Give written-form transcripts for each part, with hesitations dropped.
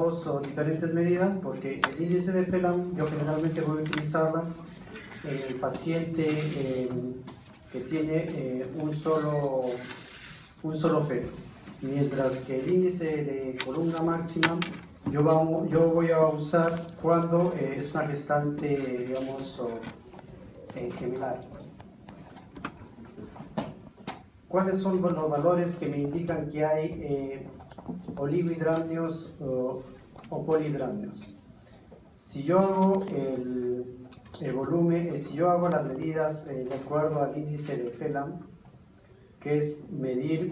o diferentes medidas, porque el índice de Phelan yo generalmente voy a utilizarla en el paciente que tiene un solo feto, mientras que el índice de columna máxima yo voy a usar cuando es una gestante, digamos, gemelar. ¿Cuáles son los valores que me indican que hay oligohidramnios o polihidramnios? Si yo hago el volumen, si yo hago las medidas de acuerdo al índice de Phelan, que es medir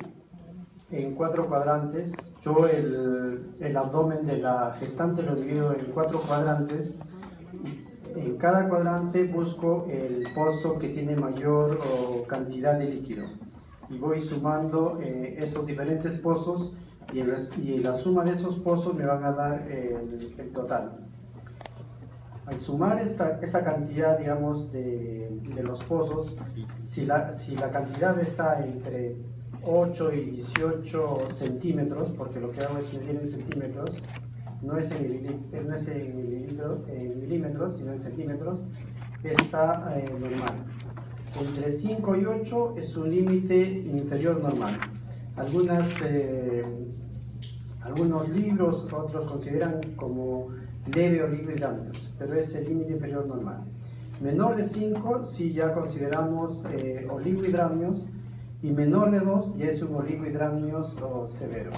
en 4 cuadrantes, yo el abdomen de la gestante lo divido en 4 cuadrantes. En cada cuadrante busco el pozo que tiene mayor cantidad de líquido y voy sumando esos diferentes pozos y la suma de esos pozos me van a dar el total. Al sumar esta cantidad, digamos, de los pozos, si la cantidad está entre 8 y 18 centímetros, porque lo que hago es medir en centímetros, no es en milímetros, sino en centímetros, está normal. Entre 5 y 8 es un límite inferior normal. Algunos libros, otros consideran como leve oligohidramnios, pero es el límite inferior normal. Menor de 5 sí ya consideramos oligohidramnios, y menor de 2 ya es un oligohidramnios severo.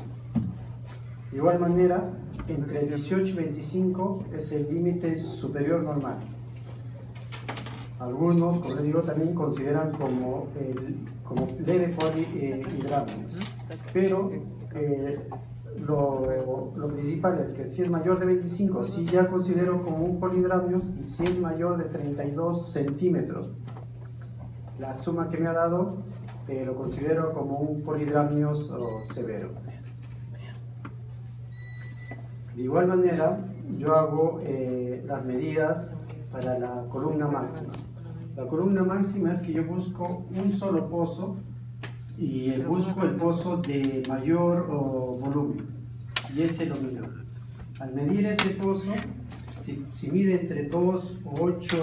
De igual manera, entre 18 y 25 es el límite superior normal. Algunos, como les digo, también consideran como leve polihidramnios, pero lo principal es que si es mayor de 25, sí ya considero como un polihidramnios, y si es mayor de 32 centímetros, la suma que me ha dado lo considero como un polihidramnios severo. De igual manera, yo hago las medidas para la columna máxima. La columna máxima es que yo busco un solo pozo y busco el pozo de mayor volumen, y ese lo mido. Al medir ese pozo, si mide entre 2 o 8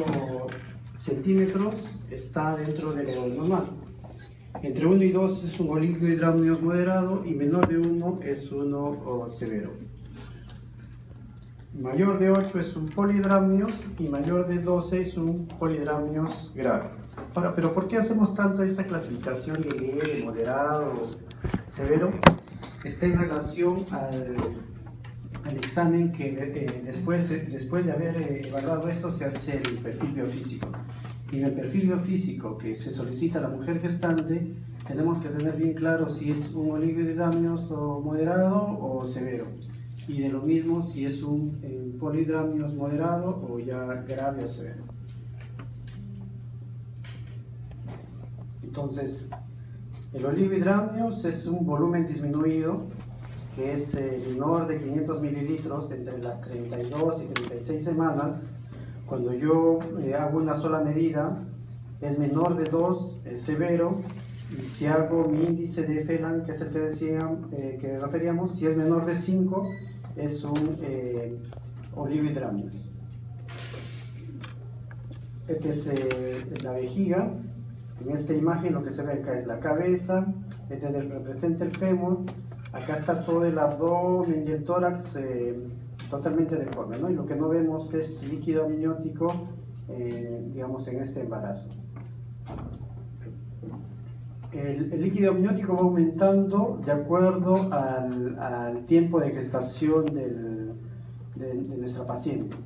centímetros, está dentro de lo normal. Entre 1 y 2 es un oligohidramnios moderado, y menor de 1 es uno severo. Mayor de 8 es un polihidramnios y mayor de 12 es un polihidramnios grave. Ahora, ¿pero por qué hacemos tanto esta clasificación de leve, moderado, severo? Está en relación al examen que después de haber evaluado esto se hace el perfil biofísico. Y en el perfil biofísico que se solicita a la mujer gestante, tenemos que tener bien claro si es un oligohidramnios moderado o severo. Y de lo mismo si es un polihidramnios moderado o ya grave o severo. Entonces, el oligohidramnios es un volumen disminuido que es menor de 500 mililitros entre las 32 y 36 semanas. Cuando yo hago una sola medida, es menor de 2, es severo, y si hago mi índice de Phelan, que es el que referíamos, si es menor de 5, es un oligohidramnios. Esta es la vejiga. En esta imagen lo que se ve acá es la cabeza, este representa el fémur, acá está todo el abdomen y el tórax totalmente deforme, ¿no? Y lo que no vemos es líquido amniótico, digamos, en este embarazo. El líquido amniótico va aumentando de acuerdo al tiempo de gestación de nuestra paciente.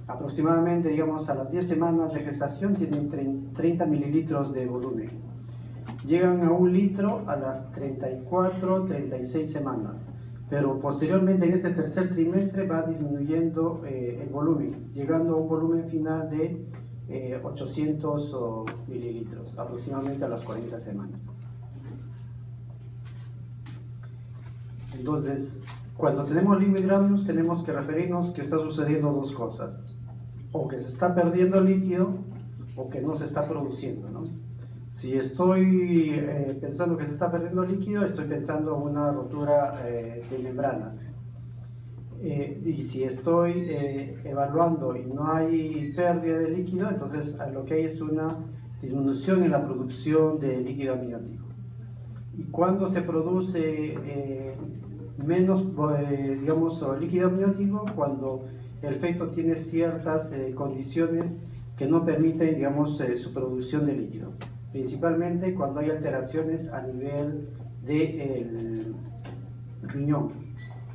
Aproximadamente, digamos, a las 10 semanas de gestación tienen 30 mililitros de volumen. Llegan a 1 litro a las 34, 36 semanas. Pero posteriormente en este tercer trimestre va disminuyendo el volumen, llegando a un volumen final de 800 mililitros, aproximadamente a las 40 semanas. Entonces, cuando tenemos oligohidramnios, tenemos que referirnos que está sucediendo dos cosas: o que se está perdiendo líquido o que no se está produciendo, ¿no? Si estoy pensando que se está perdiendo líquido, estoy pensando en una rotura de membranas. Y si estoy evaluando y no hay pérdida de líquido, entonces lo que hay es una disminución en la producción de líquido amniótico. Y cuando se produce menos, digamos, líquido amniótico, cuando el feto tiene ciertas condiciones que no permiten, digamos, su producción de líquido, principalmente cuando hay alteraciones a nivel del riñón.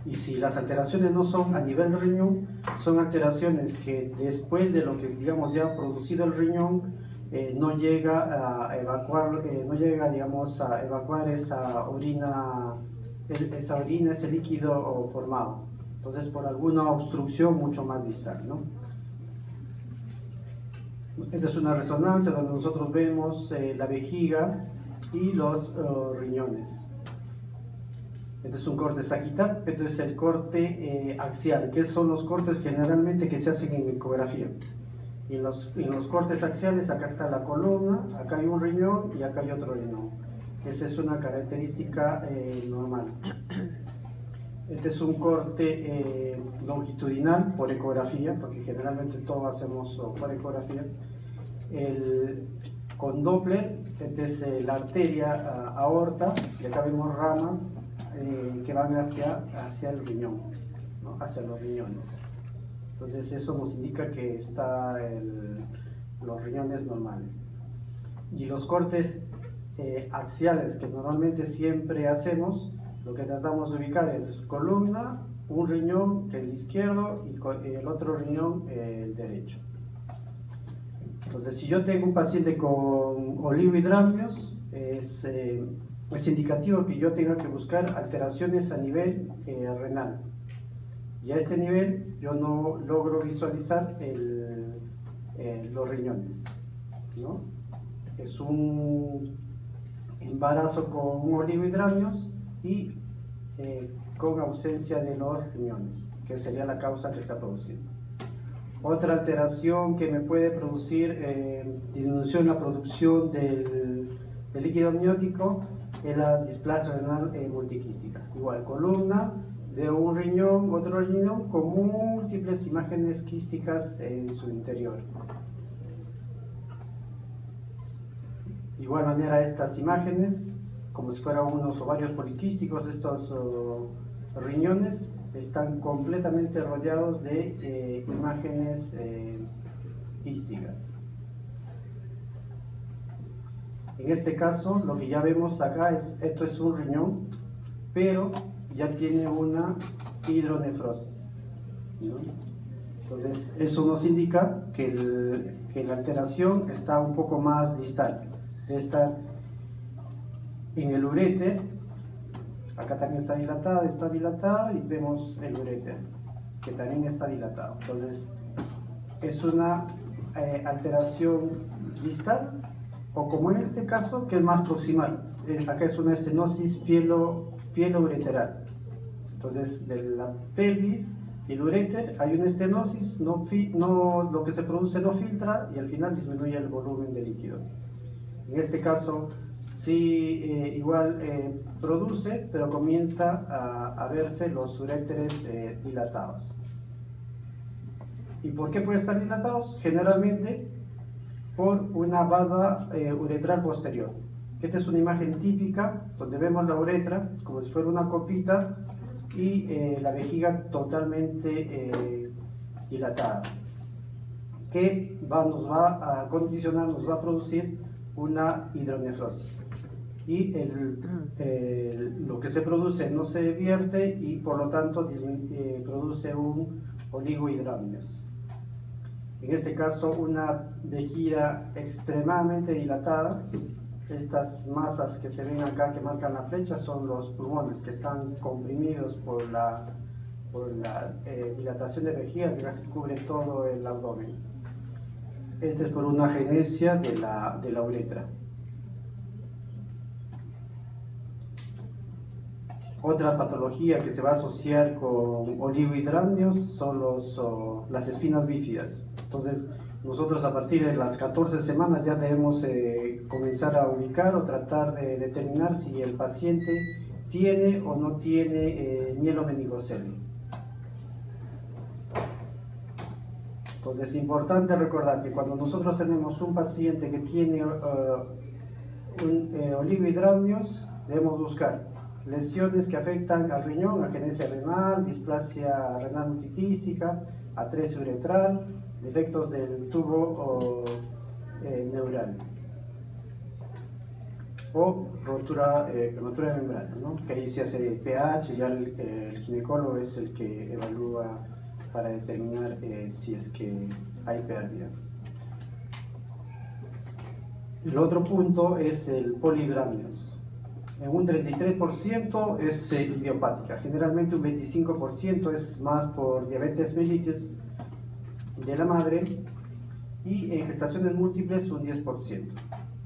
Y si las alteraciones no son a nivel del riñón, son alteraciones que después de lo que, digamos, ya ha producido el riñón, no llega a evacuar, digamos, a evacuar esa orina, ese líquido formado. Entonces, por alguna obstrucción mucho más distal, ¿no? Esta es una resonancia donde nosotros vemos la vejiga y los riñones. Este es un corte sagital, este es el corte axial, que son los cortes generalmente que se hacen en ecografía. Y en los cortes axiales, acá está la columna, acá hay un riñón y acá hay otro riñón. Esa es una característica normal. Este es un corte longitudinal por ecografía, porque generalmente todo hacemos por ecografía. Con Doppler, esta es la arteria aorta, y acá vemos ramas que van hacia el riñón, ¿no? Hacia los riñones. Entonces eso nos indica que están los riñones normales. Y los cortes axiales que normalmente siempre hacemos, lo que tratamos de ubicar es columna, un riñón que es el izquierdo y el otro riñón el derecho. Entonces, si yo tengo un paciente con oligohidramnios, es indicativo que yo tenga que buscar alteraciones a nivel renal. Y a este nivel yo no logro visualizar los riñones, ¿no? Es un embarazo con oligohidramnios y con ausencia de los riñones, que sería la causa que está produciendo. Otra alteración que me puede producir disminución en la producción del líquido amniótico es la displasia renal multiquística. Igual, columna, veo un riñón, otro riñón, con múltiples imágenes quísticas en su interior. De igual manera, estas imágenes, como si fueran unos ovarios poliquísticos, estos riñones están completamente rodeados de imágenes quísticas. En este caso, lo que ya vemos acá esto es un riñón, pero ya tiene una hidronefrosis, ¿no? Entonces, eso nos indica que la alteración está un poco más distal. Debe estar en el uréter, acá también está dilatado y vemos el uréter, que también está dilatado. Entonces, es una alteración distal, o como en este caso, que es más proximal. Acá es una estenosis pielo-ureteral. Entonces, de la pelvis y el uréter hay una estenosis, lo que se produce no filtra y al final disminuye el volumen de líquido. En este caso, sí, igual produce, pero comienza a verse los uréteres dilatados. ¿Y por qué pueden estar dilatados? Generalmente por una valva uretral posterior. Esta es una imagen típica donde vemos la uretra como si fuera una copita y la vejiga totalmente dilatada, que nos va a condicionar, nos va a producir una hidronefrosis. Y lo que se produce no se vierte y por lo tanto produce un oligohidramnios. En este caso, una vejiga extremadamente dilatada. Estas masas que se ven acá que marcan la flecha son los pulmones que están comprimidos por la dilatación de vejiga que casi cubre todo el abdomen. Este es por una agenesia de la uretra. Otra patología que se va a asociar con oligohidramnios son las espinas bífidas. Entonces, nosotros a partir de las 14 semanas ya debemos comenzar a ubicar o tratar de determinar si el paciente tiene o no tiene mielomeningocele. Entonces es importante recordar que cuando nosotros tenemos un paciente que tiene oligohidramnios, debemos buscar lesiones que afectan al riñón, agenesia renal, displasia renal multiquística, atresia uretral, defectos del tubo neural o rotura prematura de membrana, ¿no? Que ahí se hace pH y ya el ginecólogo es el que evalúa para determinar si es que hay pérdida. El otro punto es el polihidramnios. En un 33% es idiopática, generalmente un 25% es más por diabetes mellitus de la madre y en gestaciones múltiples un 10%.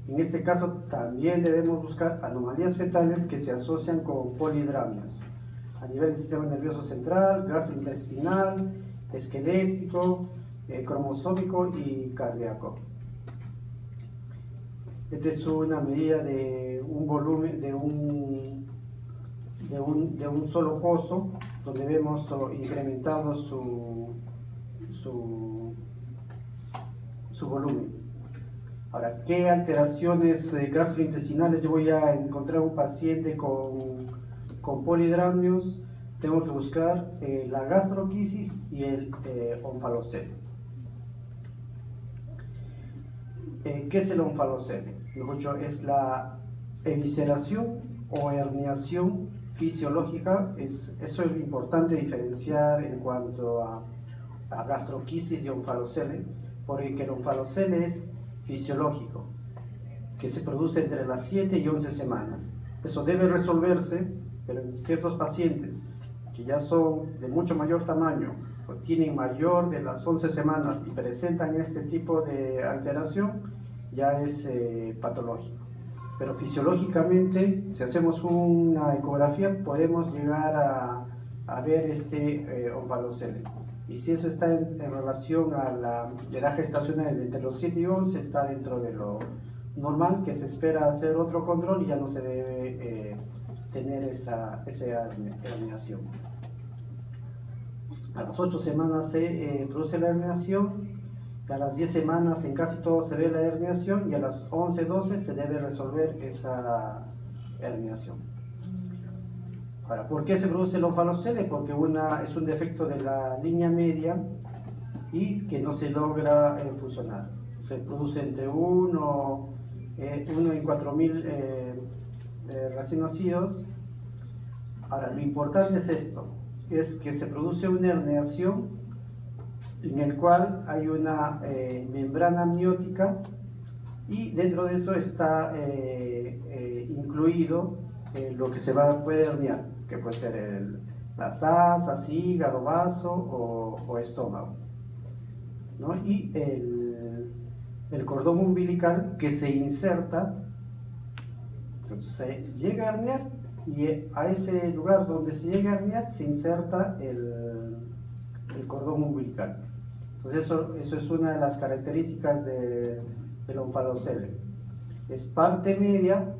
En este caso también debemos buscar anomalías fetales que se asocian con polihidramnios a nivel del sistema nervioso central, gastrointestinal, esquelético, cromosómico y cardíaco. Esta es una medida de un volumen de un solo pozo donde vemos incrementado su volumen. Ahora, ¿qué alteraciones gastrointestinales? Yo voy a encontrar un paciente con polihidramnios, tengo que buscar la gastroquisis y el onfalocele. ¿Qué es el onfalocele? Es la evisceración o herniación fisiológica. Eso es importante diferenciar en cuanto a gastroquisis y onfalocele, porque el onfalocele es fisiológico, que se produce entre las 7 y 11 semanas. Eso debe resolverse, pero en ciertos pacientes que ya son de mucho mayor tamaño o tienen mayor de las 11 semanas y presentan este tipo de alteración, ya es patológico. Pero fisiológicamente, si hacemos una ecografía, podemos llegar a ver este onfalocele. Y si eso está en relación a la edad gestacional entre los 7 y 11, está dentro de lo normal, que se espera hacer otro control y ya no se debe tener esa herniación. A las 8 semanas se produce la herniación, a las 10 semanas en casi todo se ve la herniación y a las 11, 12 se debe resolver esa herniación. Ahora, ¿por qué se produce el onfalocele? Porque es un defecto de la línea media y que no se logra fusionar. Se produce entre 1 en 4.000 recién nacidos. Ahora, lo importante es esto, es que se produce una herniación en el cual hay una membrana amniótica y dentro de eso está incluido lo que puede herniar, que puede ser las asas, hígado, vaso o estómago, ¿no? Y el cordón umbilical que se inserta, entonces se llega a herniar y a ese lugar donde se llega a herniar se inserta el cordón umbilical. Entonces eso es una de las características del onfalocele. Es parte media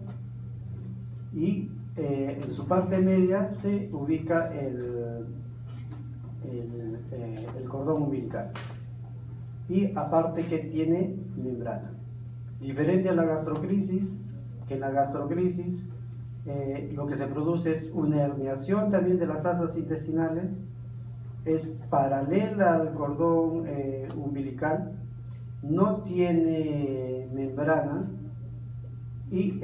y en su parte media se ubica el cordón umbilical y aparte que tiene membrana. Diferente a la gastrocrisis, que en la gastrocrisis lo que se produce es una herniación también de las asas intestinales, es paralela al cordón umbilical, no tiene membrana y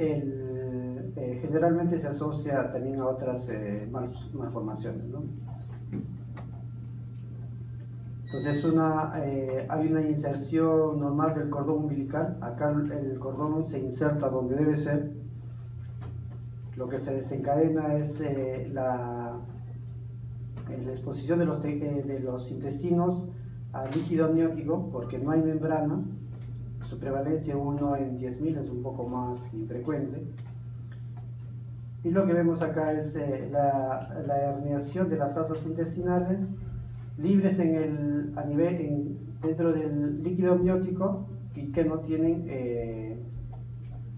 generalmente se asocia también a otras malformaciones, ¿no? Entonces hay una inserción normal del cordón umbilical. Acá el cordón se inserta donde debe ser. Lo que se desencadena es la exposición de los intestinos al líquido amniótico, porque no hay membrana. Su prevalencia 1 en 10.000 es un poco más infrecuente. Y lo que vemos acá es la herniación de las asas intestinales libres dentro del líquido amniótico y que no tienen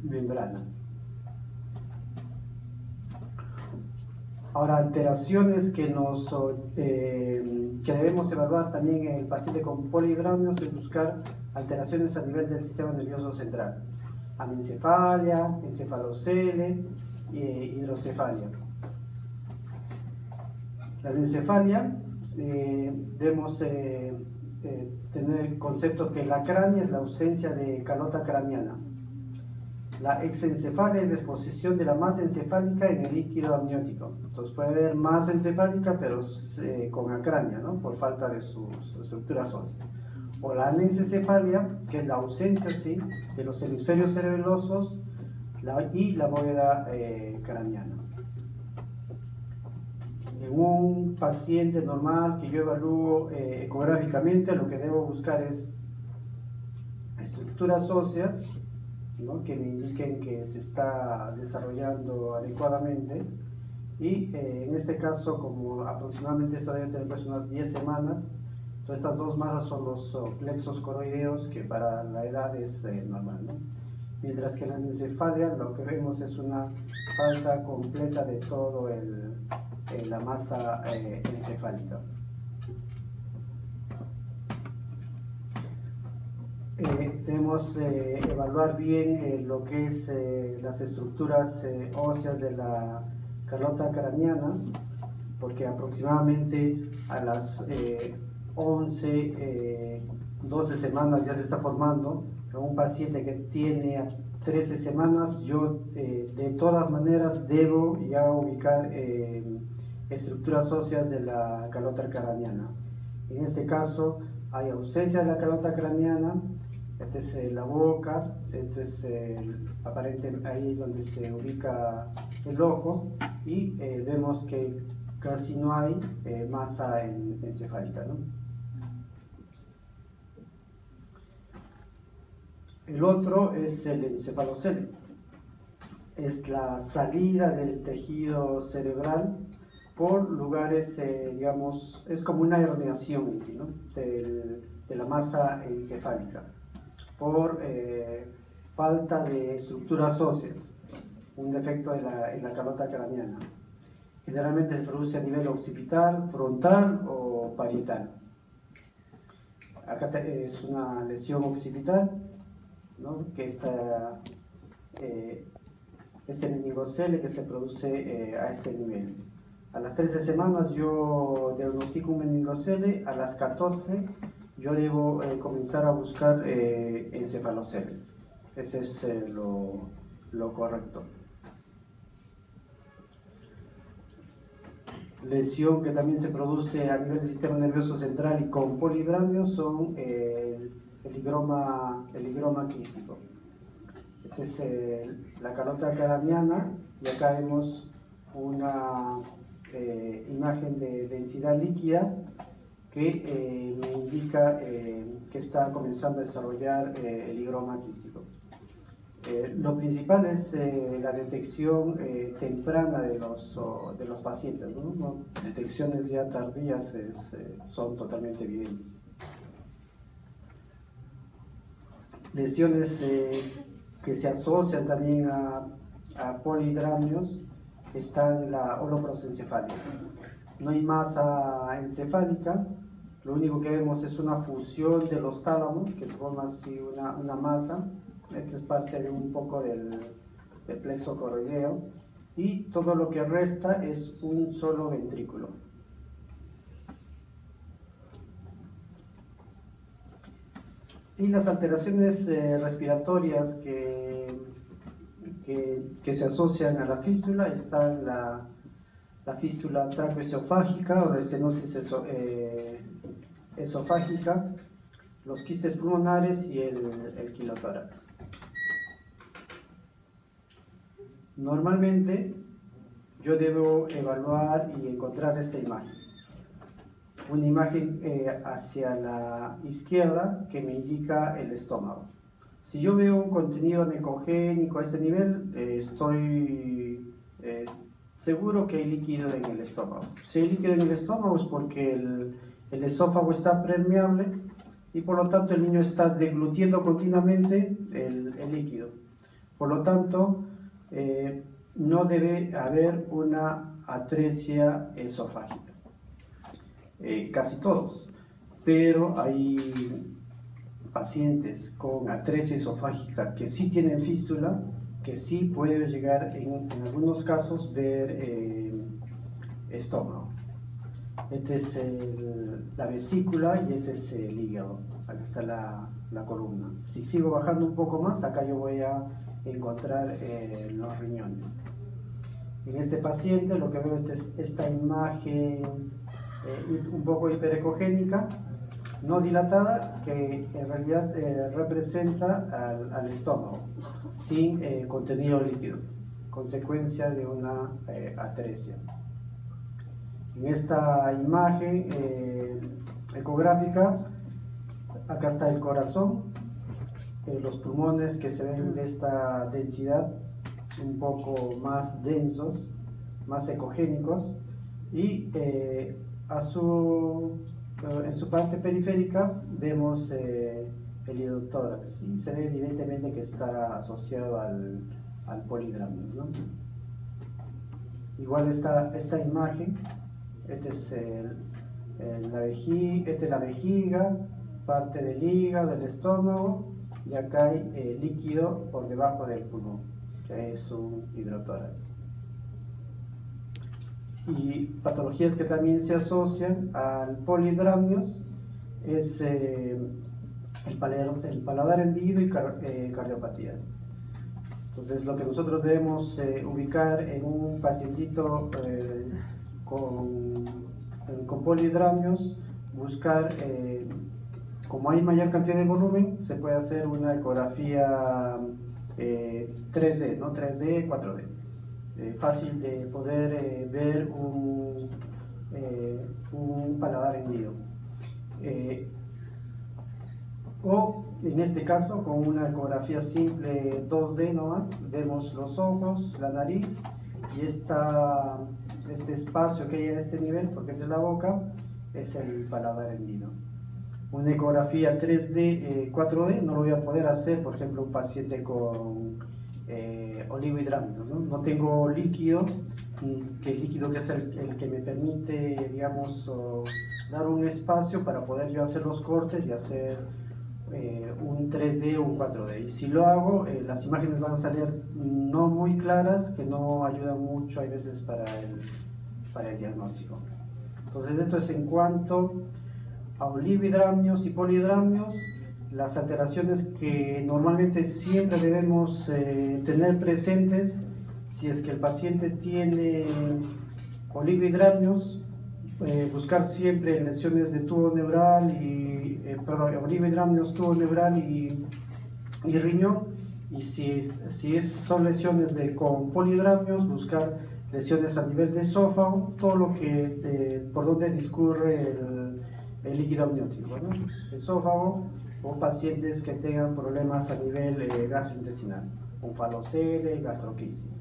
membrana. Ahora, alteraciones que debemos evaluar también en el paciente con polihidramios es buscar alteraciones a nivel del sistema nervioso central, anencefalia, encefalocele e hidrocefalia. La anencefalia, debemos tener el concepto que la crania es la ausencia de calota craneana. La exencefalia es la exposición de la masa encefálica en el líquido amniótico. Entonces puede haber masa encefálica pero con acrania, ¿no? Por falta de sus estructuras óseas. O la anencefalia, que es la ausencia ¿sí? de los hemisferios cerebelosos y la bóveda craneana. En un paciente normal que yo evalúo ecográficamente, lo que debo buscar es estructuras óseas, ¿no? Que me indiquen que se está desarrollando adecuadamente, y en este caso, como aproximadamente esto debe tener pues unas 10 semanas, entonces estas dos masas son los plexos coroideos, que para la edad es normal, ¿no? Mientras que en la anencefalia lo que vemos es una falta completa de todo la masa encefálica. Debemos evaluar bien lo que es las estructuras óseas de la calota craneana, porque aproximadamente a las 11, 12 semanas ya se está formando. En un paciente que tiene 13 semanas, yo de todas maneras debo ya ubicar estructuras óseas de la calota craneana. En este caso hay ausencia de la calota craneana. Esta es la boca, este es aparentemente ahí donde se ubica el ojo, y vemos que casi no hay masa encefálica, ¿no? El otro es el encefalocele. Es la salida del tejido cerebral por lugares, digamos, es como una herniación en sí, ¿no? de la masa encefálica, por falta de estructuras óseas, un defecto en la calota craneana. Generalmente se produce a nivel occipital, frontal o parietal. Acá es una lesión occipital, ¿no? Que este meningocele que se produce a este nivel. A las 13 semanas yo diagnostico un meningocele, a las 14 yo debo comenzar a buscar encefaloceles. Ese es lo correcto. Lesión que también se produce a nivel del sistema nervioso central y con polihidramios son el higroma quístico. Esta es la calota craneana, y acá vemos una imagen de densidad líquida que me indica que está comenzando a desarrollar el higroma quístico. Lo principal es la detección temprana de los pacientes, ¿no? Detecciones ya tardías son totalmente evidentes. Lesiones que se asocian también a polihidramios, que están en la holoprosencefalia. No hay masa encefálica, lo único que vemos es una fusión de los tálamos, que forma así una masa. Esta es parte de un poco del plexo coroideo, y todo lo que resta es un solo ventrículo. Y las alteraciones respiratorias que se asocian a la fístula están la fístula traqueoesofágica o la estenosis esofágica, los quistes pulmonares y el quilotórax. Normalmente yo debo evaluar y encontrar esta imagen. Una imagen hacia la izquierda que me indica el estómago. Si yo veo un contenido necogénico a este nivel, estoy seguro que hay líquido en el estómago. Si hay líquido en el estómago es porque el esófago está permeable y por lo tanto el niño está deglutiendo continuamente el líquido. Por lo tanto, no debe haber una atresia esofágica. Casi todos, pero hay pacientes con atresia esofágica que sí tienen fístula, que sí puede llegar en algunos casos ver estómago. Esta es la vesícula y este es el hígado. Aquí está la columna. Si sigo bajando un poco más, acá yo voy a encontrar los riñones. En este paciente lo que veo es esta imagen un poco hiperecogénica, no dilatada, que en realidad representa al estómago, sin contenido líquido, consecuencia de una atresia. En esta imagen ecográfica, acá está el corazón, los pulmones que se ven de esta densidad, un poco más densos, más ecogénicos, y en su parte periférica vemos el hidrotórax, y se ve evidentemente que está asociado al polidramio, ¿no? Igual esta imagen, esta es la vejiga, parte del hígado, del estómago, y acá hay líquido por debajo del pulmón, que es un hidrotórax. Y patologías que también se asocian al polidramios es el paladar hendido y cardiopatías. Entonces, lo que nosotros debemos ubicar en un pacientito con polidramios, buscar, como hay mayor cantidad de volumen, se puede hacer una ecografía 3D, ¿no? 3D, 4D. Fácil de poder ver un paladar hendido. O en este caso, con una ecografía simple 2D nomás, vemos los ojos, la nariz y este espacio que hay en este nivel, porque es de la boca, es el paladar hendido. Una ecografía 3D, 4D no lo voy a poder hacer, por ejemplo, un paciente con oligohidrámidos, ¿no? No tengo líquido, que el líquido que es el que me permite, digamos, dar un espacio para poder yo hacer los cortes y hacer un 3D o un 4D. Y si lo hago, las imágenes van a salir no muy claras, que no ayudan mucho a veces para el diagnóstico. Entonces, esto es en cuanto a oligohidrámios y polidramios. Las alteraciones que normalmente siempre debemos tener presentes, si es que el paciente tiene oligohidrámios, buscar siempre lesiones de tubo neural oligohidrámios, tubo neural y riñón, y si son lesiones con polidramios, buscar lesiones a nivel de esófago, todo lo que por donde discurre el líquido amniótico, ¿no? Esófago, o pacientes que tengan problemas a nivel gastrointestinal, onfalocele, gastrocrisis.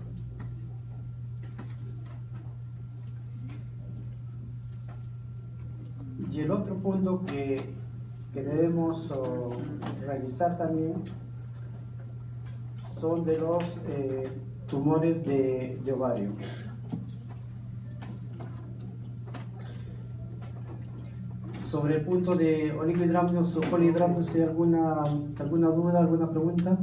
Y el otro punto que debemos revisar también son de los tumores de ovario. Sobre el punto de oligohidrámios o polidramios, ¿hay alguna duda, alguna pregunta?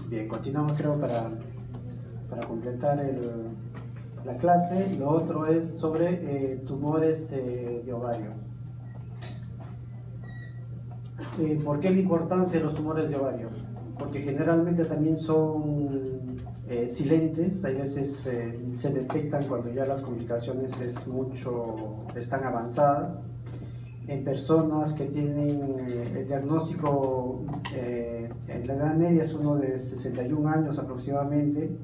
Bien, continuamos, creo, para completar la clase. Lo otro es sobre tumores de ovario. ¿Por qué la importancia de los tumores de ovario? Porque generalmente también son silentes, hay veces se detectan cuando ya las complicaciones están avanzadas. En personas que tienen el diagnóstico en la edad media, es uno de 61 años aproximadamente,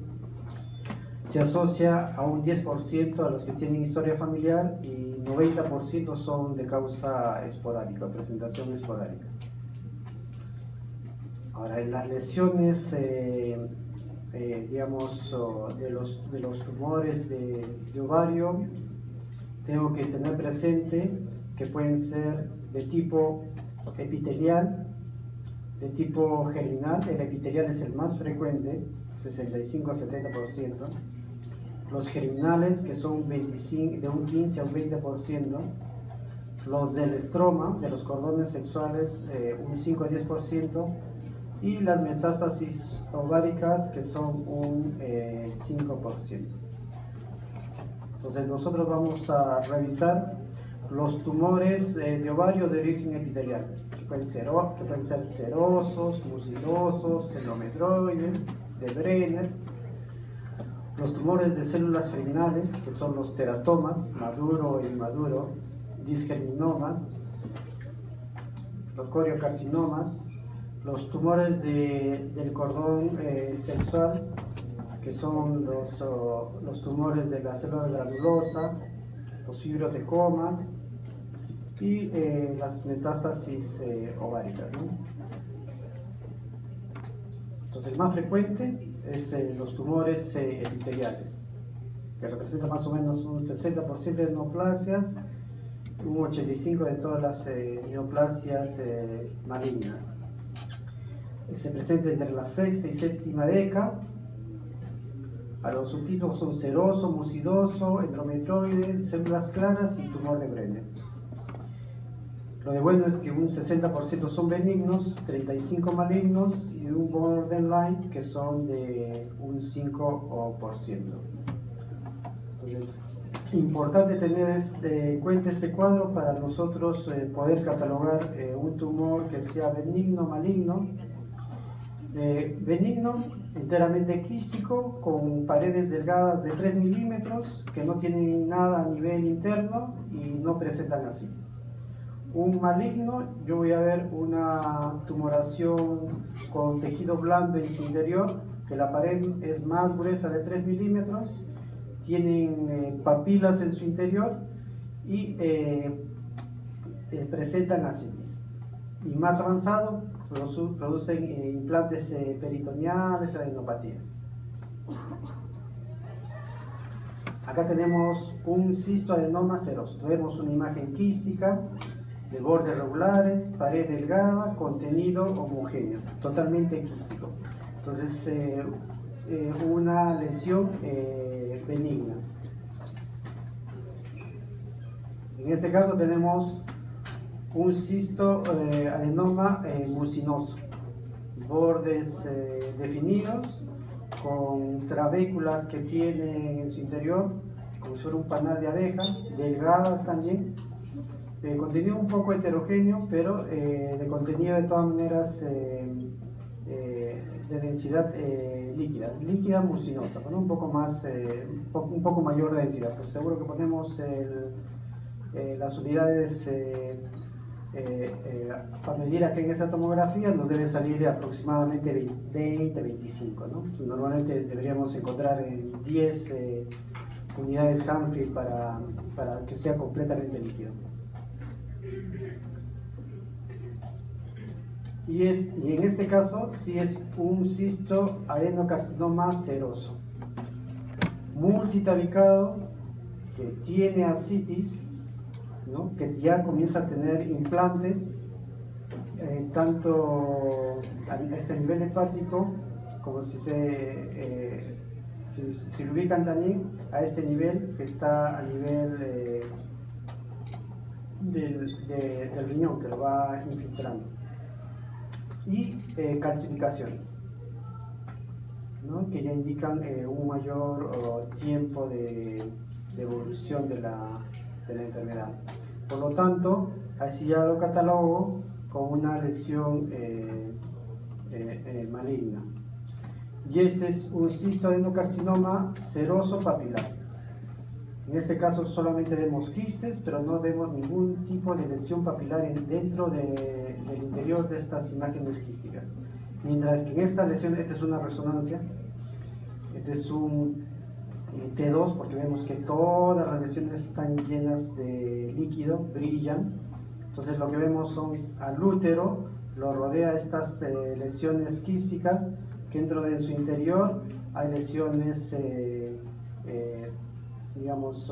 se asocia a un 10% a los que tienen historia familiar y 90% son de causa esporádica, presentación esporádica. Ahora, en las lesiones digamos, de los tumores de ovario, tengo que tener presente que pueden ser de tipo epitelial, de tipo germinal, el epitelial es el más frecuente, 65-70%. Los germinales, que son de un 15 a un 20%. Los del estroma, de los cordones sexuales, un 5 a 10%. Y las metástasis ováricas, que son un 5%. Entonces nosotros vamos a revisar los tumores de ovario de origen epitelial, que pueden ser serosos, mucidosos, endometrioides, de Brenner. Los tumores de células germinales, que son los teratomas, maduro e inmaduro, disgerminomas, los coriocarcinomas, los tumores del cordón sexual, que son los tumores de la célula granulosa, los fibrotecomas y las metástasis ováricas, ¿no? Entonces, el más frecuente es los tumores epiteliales, que representan más o menos un 60% de neoplasias, un 85% de todas las neoplasias malignas. Se presenta entre la sexta y séptima década. A los subtipos son seroso, mucidoso, endometrioide, células claras y tumor de Brenner. Lo de bueno es que un 60% son benignos, 35% malignos y un borderline que son de un 5%. Entonces, importante tener en cuenta este cuadro para nosotros poder catalogar un tumor que sea benigno, maligno. Benigno, enteramente quístico, con paredes delgadas de 3 milímetros, que no tienen nada a nivel interno y no presentan asitis. Un maligno, yo voy a ver una tumoración con tejido blando en su interior, que la pared es más gruesa de 3 milímetros, tienen papilas en su interior y presentan asitis. Y más avanzado, producen implantes peritoneales, adenopatías. Acá tenemos un cistoadenoma seroso. Tenemos una imagen quística de bordes regulares, pared delgada, contenido homogéneo, totalmente quístico. Entonces, una lesión benigna. En este caso tenemos un cistoadenoma mucinoso, bordes definidos, con trabéculas que tienen en su interior, como si fuera un panal de abejas, delgadas también, de contenido un poco heterogéneo, pero de contenido de todas maneras de densidad líquida mucinosa, con un poco mayor densidad. Pues seguro que ponemos las unidades para medir aquí en esta tomografía nos debe salir de aproximadamente 20-25, ¿no? Normalmente deberíamos encontrar 10 unidades Humphrey para que sea completamente líquido. Y en este caso sí es un cistoadenocarcinoma seroso, multitabicado, que tiene ascitis, ¿no? Que ya comienza a tener implantes, tanto a este nivel hepático, como si lo ubican también a este nivel, que está a nivel del riñón, que lo va infiltrando. Y calcificaciones, ¿no? Que ya indican un mayor tiempo de evolución de la enfermedad. Por lo tanto, así ya lo catalogo como una lesión maligna. Y este es un cistoadenocarcinoma seroso papilar. En este caso solamente vemos quistes, pero no vemos ningún tipo de lesión papilar dentro del interior de estas imágenes quísticas. Mientras que en esta lesión, esta es una resonancia, este es un T2, porque vemos que todas las lesiones están llenas de líquido, brillan. Entonces lo que vemos son al útero, lo rodea estas lesiones quísticas, que dentro de su interior hay lesiones digamos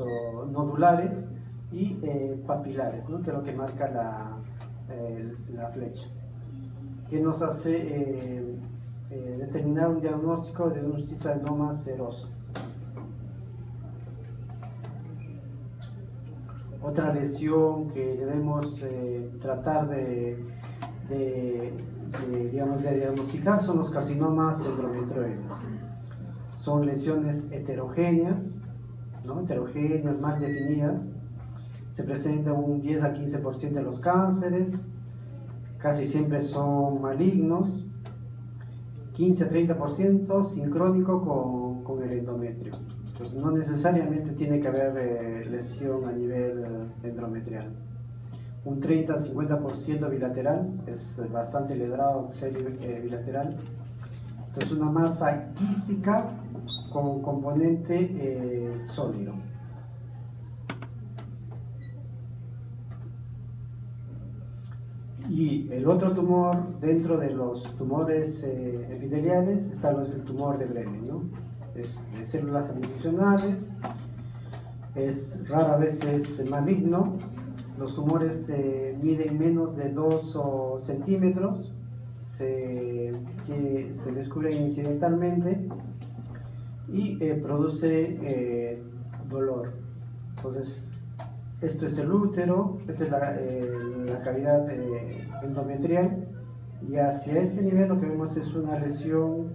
nodulares y papilares, ¿no? Que es lo que marca la flecha. que nos hace determinar un diagnóstico de un cistoadenoma seroso. Otra lesión que debemos tratar de diagnosticar son los carcinomas endometrioides. Son lesiones heterogéneas, ¿no? Heterogéneas, mal definidas. Se presenta un 10 a 15% de los cánceres, casi siempre son malignos, 15 a 30% sincrónico con el endometrio. Entonces no necesariamente tiene que haber lesión a nivel endometrial. Un 30 al 50% bilateral, es bastante elevado ser bilateral. Entonces una masa quística con componente sólido. Y el otro tumor, dentro de los tumores epiteliales, está el tumor de Brenner, ¿no? Es de células adicionales, es rara vez es maligno. Los tumores miden menos de 2 centímetros, se descubren incidentalmente y produce dolor. Entonces, esto es el útero, esta es la cavidad endometrial, y hacia este nivel lo que vemos es una lesión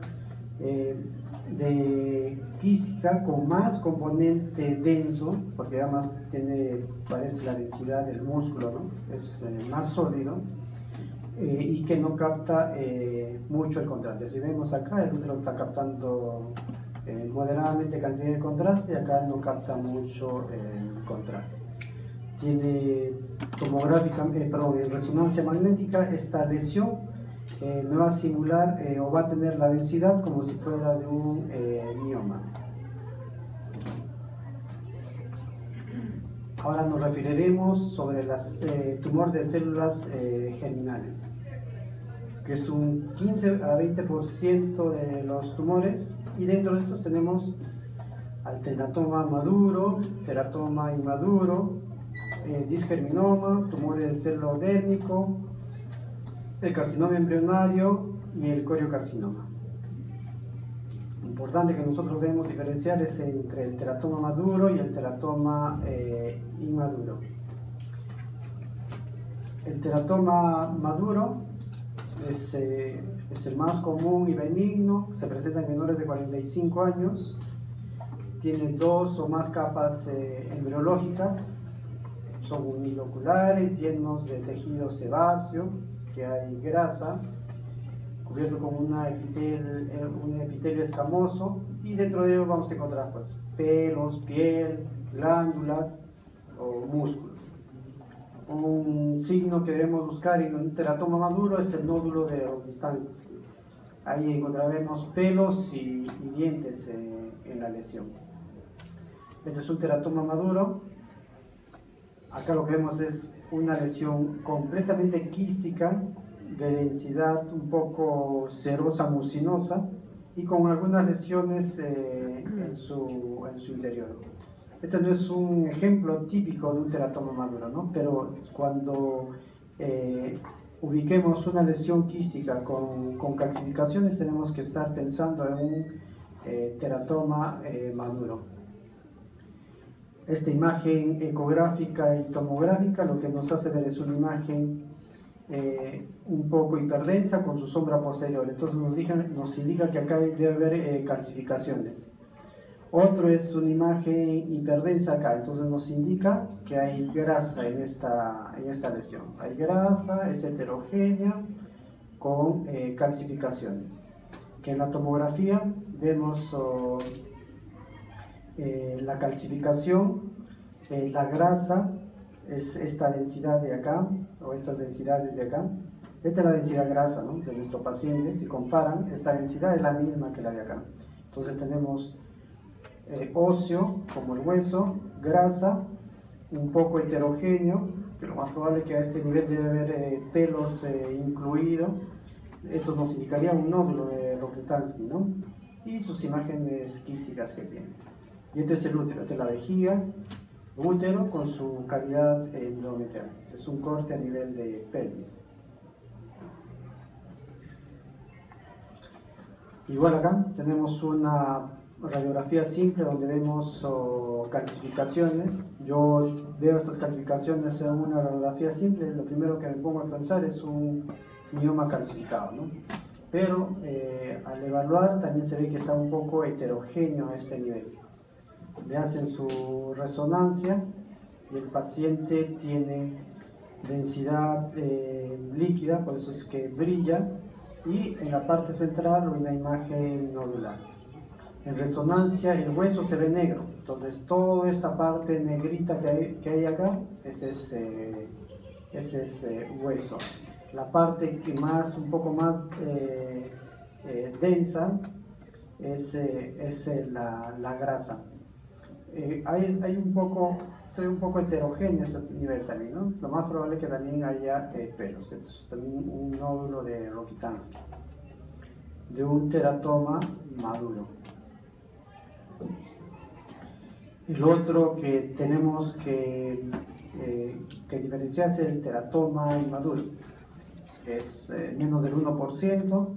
quística con más componente denso, porque además parece la densidad del músculo, ¿no? Es más sólido y que no capta mucho el contraste. Si vemos acá, el útero está captando moderadamente cantidad de contraste, y acá no capta mucho contraste. Tiene en resonancia magnética, esta lesión no va a simular o va a tener la densidad como si fuera de un mioma. Ahora nos referiremos sobre los tumor de células germinales, que es un 15 a 20% de los tumores, y dentro de estos tenemos al teratoma maduro, teratoma inmaduro, disgerminoma, tumor del celo dérmico, el carcinoma embrionario y el coriocarcinoma. Lo importante que nosotros debemos diferenciar es entre el teratoma maduro y el teratoma inmaduro. El teratoma maduro es el más común y benigno, se presenta en menores de 45 años, tiene 2 o más capas embriológicas, son uniloculares, llenos de tejido sebáceo, que hay grasa, cubierto con un epitelio escamoso, y dentro de ello vamos a encontrar pues, pelos, piel, glándulas o músculos. Un signo que debemos buscar en un teratoma maduro es el nódulo de Rokitansky. Ahí encontraremos pelos y dientes en la lesión. Este es un teratoma maduro. Acá lo que vemos es una lesión completamente quística, de densidad un poco serosa, mucinosa, y con algunas lesiones en su interior. Este no es un ejemplo típico de un teratoma maduro, ¿no? Pero cuando ubiquemos una lesión quística con calcificaciones, tenemos que estar pensando en un teratoma maduro. Esta imagen ecográfica y tomográfica lo que nos hace ver es una imagen un poco hiperdensa con su sombra posterior, entonces nos indica que acá debe haber calcificaciones. Otro es una imagen hiperdensa acá, entonces nos indica que hay grasa en esta lesión. Hay grasa, es heterogénea con calcificaciones. Que en la tomografía vemos la calcificación, la grasa es esta densidad de acá, o estas densidades de acá. Esta es la densidad grasa, ¿no?, de nuestro paciente. Si comparan, esta densidad es la misma que la de acá. Entonces tenemos óseo, como el hueso, grasa, un poco heterogéneo, que lo más probable es que a este nivel debe haber pelos incluido. Esto nos indicaría un nódulo de Rokitansky, ¿no?, y sus imágenes quísticas que tiene. Y este es el útero, esta es la vejiga, útero con su cavidad endometrial. Es un corte a nivel de pelvis. Igual acá tenemos una radiografía simple donde vemos calcificaciones. Yo veo estas calcificaciones en una radiografía simple, lo primero que me pongo a pensar es un mioma calcificado, ¿no? Pero al evaluar también se ve que está un poco heterogéneo a este nivel. Le hacen su resonancia y el paciente tiene densidad líquida, por eso es que brilla, y en la parte central una imagen nodular. En resonancia el hueso se ve negro, entonces toda esta parte negrita que hay acá, ese es hueso. La parte que un poco más densa es la grasa. Se ve un poco heterogéneo este nivel también, ¿no? Lo más probable es que también haya pelos. Es también un nódulo de Rokitansky, de un teratoma maduro. El otro que tenemos que diferenciar es el teratoma inmaduro. Es menos del 1%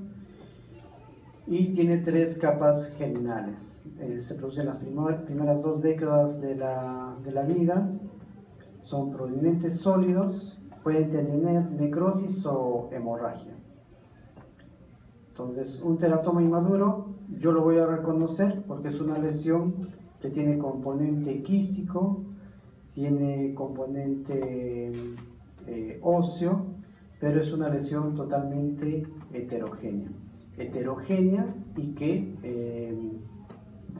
y tiene 3 capas germinales. Se produce en las primeras 2 décadas de la vida. Son prominentes sólidos, pueden tener necrosis o hemorragia. Entonces, un teratoma inmaduro yo lo voy a reconocer porque es una lesión que tiene componente quístico, tiene componente óseo, pero es una lesión totalmente heterogénea. Y que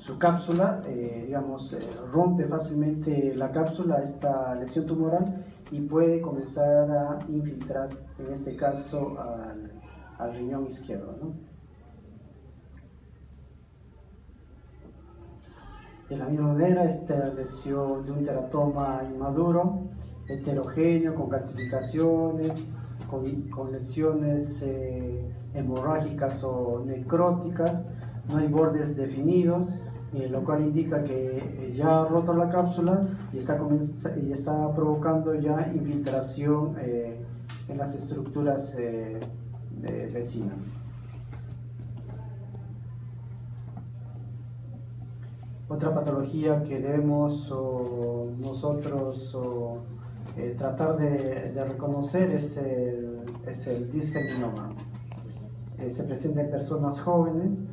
su cápsula, rompe fácilmente la cápsula, esta lesión tumoral, y puede comenzar a infiltrar, en este caso, al riñón izquierdo, ¿no? De la misma manera, esta lesión de un teratoma inmaduro, heterogéneo, con calcificaciones, con lesiones hemorrágicas o necróticas, no hay bordes definidos, lo cual indica que ya ha roto la cápsula y está provocando ya infiltración en las estructuras vecinas. Otra patología que debemos nosotros tratar de reconocer es el disgerminoma. Se presenta en personas jóvenes,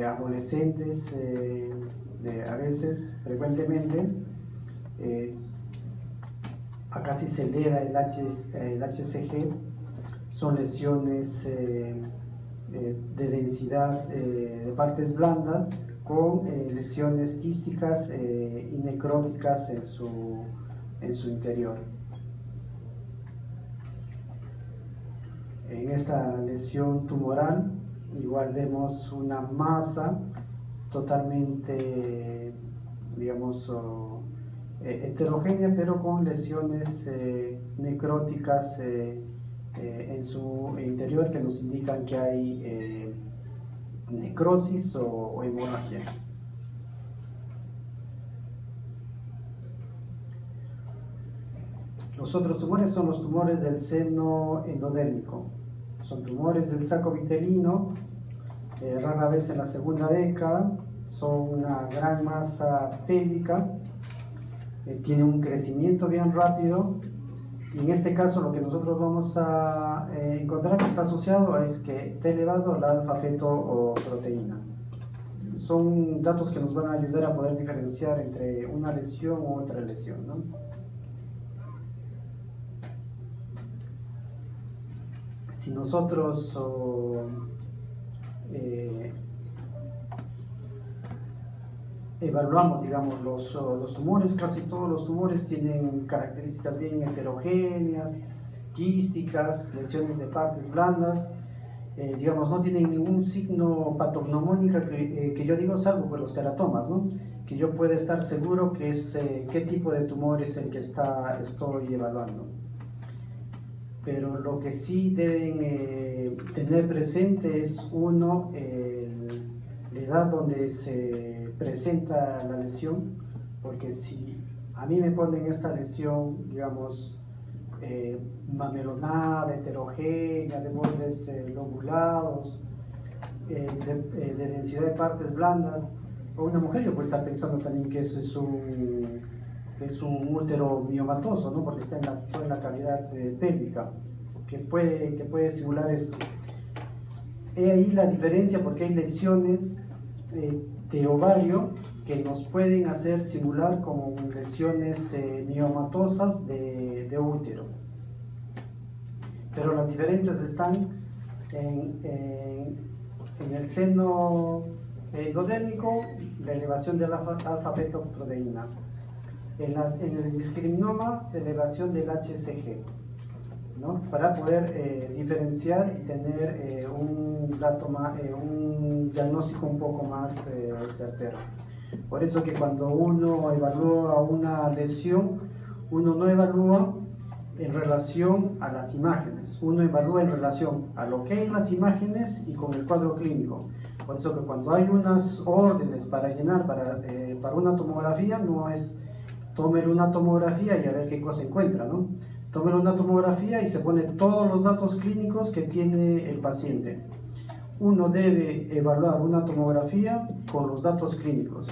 adolescentes, a veces, frecuentemente. Acá sí se eleva el HCG, son lesiones de densidad de partes blandas, con lesiones quísticas y necróticas en su interior. En esta lesión tumoral igual vemos una masa totalmente, heterogénea, pero con lesiones necróticas en su interior, que nos indican que hay necrosis o hemorragia. Los otros tumores son los tumores del seno endodérmico. Son tumores del saco vitelino, rara vez en la segunda década, son una gran masa pélvica, tiene un crecimiento bien rápido, y en este caso lo que nosotros vamos a encontrar que está asociado es que está elevado la alfa-fetoproteína. Son datos que nos van a ayudar a poder diferenciar entre una lesión u otra lesión, ¿no? Si nosotros evaluamos, los tumores, casi todos los tumores tienen características bien heterogéneas, quísticas, lesiones de partes blandas, no tienen ningún signo patognomónica que yo digo, salvo por los teratomas, ¿no? Que yo pueda estar seguro que es qué tipo de tumor es el que estoy evaluando. Pero lo que sí deben tener presente es, uno, la edad donde se presenta la lesión, porque si a mí me ponen esta lesión, mamelonada, heterogénea, de bordes lobulados, de densidad de partes blandas, o una mujer yo puedo estar pensando también que eso es un útero miomatoso, ¿no? Porque está en la cavidad pélvica, que puede simular esto. He ahí la diferencia, porque hay lesiones de ovario que nos pueden hacer simular como lesiones miomatosas de útero. Pero las diferencias están en el seno endodérmico, la elevación de la alfa-fetoproteína. En el discriminoma, la elevación del HCG, ¿no? Para poder diferenciar y tener un diagnóstico un poco más certero. Por eso que cuando uno evalúa una lesión, uno no evalúa en relación a las imágenes, uno evalúa en relación a lo que hay en las imágenes y con el cuadro clínico. Por eso que cuando hay unas órdenes para llenar para una tomografía, no es tómele una tomografía y a ver qué cosa encuentra, ¿no? Tómele una tomografía y se pone todos los datos clínicos que tiene el paciente. Uno debe evaluar una tomografía con los datos clínicos.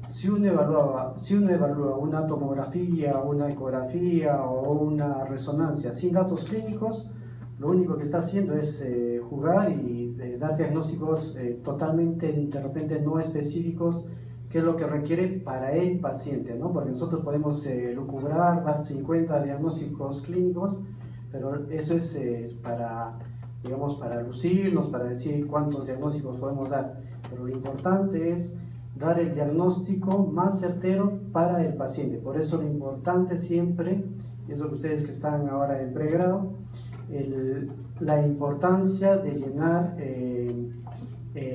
Si uno evalúa una tomografía, una ecografía o una resonancia sin datos clínicos, lo único que está haciendo es jugar y dar diagnósticos totalmente, de repente, no específicos, que es lo que requiere para el paciente, ¿no? Porque nosotros podemos lucubrar, dar 50 diagnósticos clínicos, pero eso es digamos, para lucirnos, para decir cuántos diagnósticos podemos dar. Pero lo importante es dar el diagnóstico más certero para el paciente. Por eso lo importante siempre, y es lo que ustedes que están ahora en pregrado, la importancia de llenar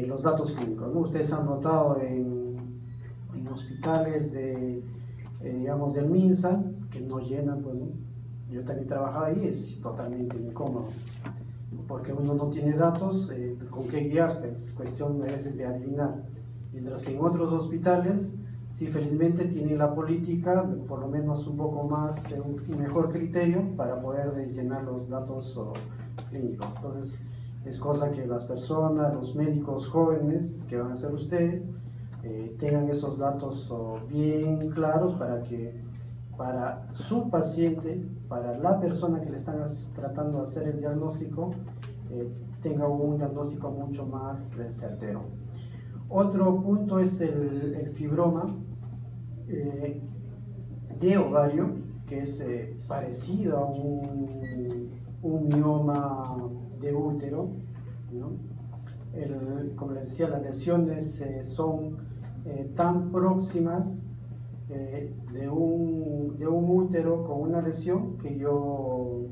los datos clínicos, ¿no? Ustedes han notado en hospitales digamos, del MINSA, que no llenan, bueno, yo también trabajaba ahí, es totalmente incómodo, porque uno no tiene datos con qué guiarse, es cuestión a veces de adivinar. Mientras que en otros hospitales, sí, felizmente tienen la política, por lo menos un poco más, un mejor criterio para poder llenar los datos clínicos. Entonces, es cosa que las personas, los médicos jóvenes que van a ser ustedes, tengan esos datos bien claros para su paciente, para la persona que le están tratando de hacer el diagnóstico, tenga un diagnóstico mucho más certero. Otro punto es el fibroma de ovario, que es parecido a un mioma de útero, ¿no? Como les decía, las lesiones son tan próximas de un útero con una lesión que yo,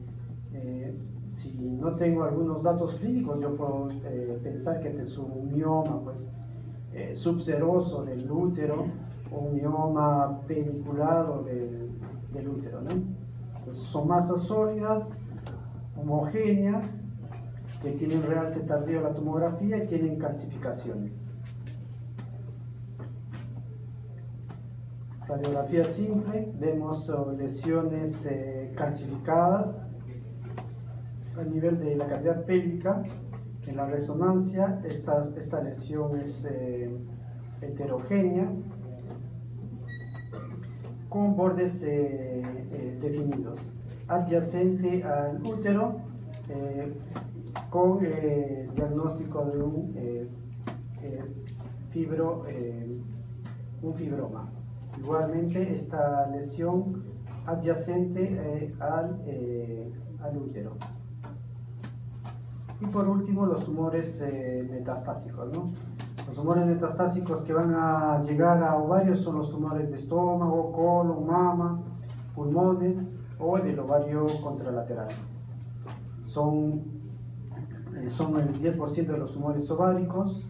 si no tengo algunos datos clínicos, yo puedo pensar que este es un mioma pues, subseroso del útero o un mioma pediculado del útero, ¿no? Entonces, son masas sólidas, homogéneas, que tienen realce tardío a la tomografía y tienen calcificaciones. Radiografía simple, vemos lesiones calcificadas a nivel de la cavidad pélvica. En la resonancia, esta lesión es heterogénea, con bordes definidos, adyacente al útero, con diagnóstico de un fibroma. Igualmente, esta lesión adyacente al útero. Y por último, los tumores metastásicos, ¿no? Los tumores metastásicos que van a llegar a ovarios son los tumores de estómago, colon, mama, pulmones o del ovario contralateral. Son el 10% de los tumores ováricos.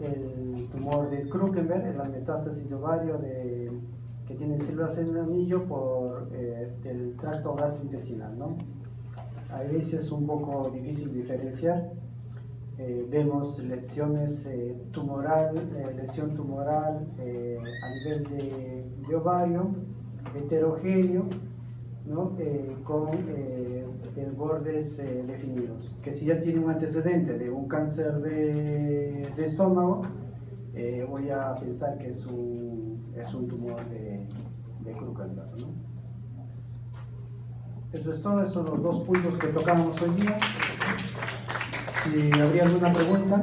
El tumor de Krukenberg es la metástasis de ovario que tienen células en el anillo del tracto gastrointestinal, ¿no? A veces es un poco difícil diferenciar. Vemos lesiones lesión tumoral a nivel de ovario, heterogéneo, ¿no? Con bordes definidos. Que si ya tiene un antecedente de un cáncer de estómago, voy a pensar que es un tumor de Crux-Gallardo, ¿no? Eso es todo, esos son los dos puntos que tocamos hoy día. Si habría alguna pregunta.